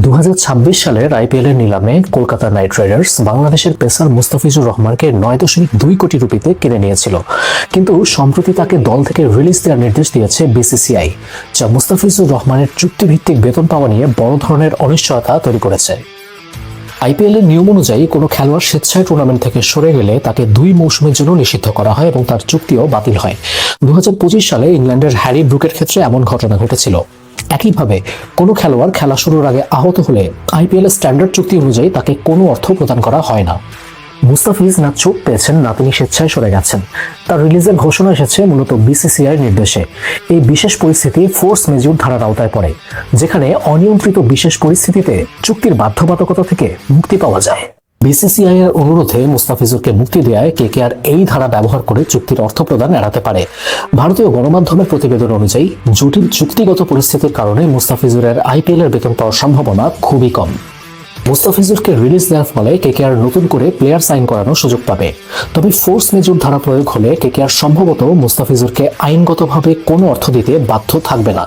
2026 সালের আইপিএল এর নিলামে কলকাতা নাইট রাইডার্স বাংলাদেশের পেসার মুস্তাফিজুর রহমানকে 9.2 কোটি রুপিতে কিনে নিয়েছিল, কিন্তু সম্প্রতি তাকে দল থেকে রিলিজ দেওয়ার নির্দেশ দিয়েছে বিসিসিআই, যা মুস্তাফিজুর রহমানের চুক্তিভিত্তিক বেতন পাওয়া নিয়ে বড় ধরনের অনিশ্চয়তা তৈরি করেছে। আইপিএল এর নিয়ম অনুযায়ী কোনো খেলোয়াড় স্বেচ্ছায় টুর্নামেন্ট থেকে সরে গেলে তাকে 2 মৌসুমের জন্য নিষিদ্ধ করা হয় এবং তার চুক্তিও বাতিল হয়। 2025 সালে ইংল্যান্ডের হ্যারি ব্রুকের ক্ষেত্রে এমন ঘটনা ঘটেছিল। একইভাবে কোনো খেলোয়াড় খেলা শুরুর আগে আহত হলে আইপিএল স্ট্যান্ডার্ড চুক্তি অনুযায়ী তাকে কোনো অর্থ প্রদান করা হয় না। মুস্তাফিজ না চোট পেয়েছেন না তিনি স্বেচ্ছায় সরে গেছেন। তার রিলিজের ঘোষণা এসেছে মূলত বিসিসিআই নির্দেশে। এই বিশেষ পরিস্থিতি ফোর্স মেজর ধারার আওতায় পড়ে, যেখানে অনিয়ন্ত্রিত বিশেষ পরিস্থিতিতে চুক্তির বাধ্যবাধকতা থেকে মুক্তি পাওয়া যায়। বিসিসিআই এর অনুরোধে মুস্তাফিজুরকে মুক্তি দেওয়ায় কেকেআর এই ধারা ব্যবহার করে চুক্তির অর্থ প্রদান এড়াতে পারে। ভারতীয় গণমাধ্যমের প্রতিবেদন অনুযায়ী জটিল চুক্তিগত পরিস্থিতির কারণে মুস্তাফিজুরের আইপিএল এর বেতন পাওয়ার সম্ভাবনা খুবই কম। মুস্তাফিজুরকে রিলিজ দেওয়ার ফলে কেকেআর নতুন করে প্লেয়ার সাইন করানোর সুযোগ পাবে। তবে ফোর্স মেজর ধারা প্রয়োগ হলে কেকেআর সম্ভবত মুস্তাফিজুরকে আইনগতভাবে কোনো অর্থ দিতে বাধ্য থাকবে না।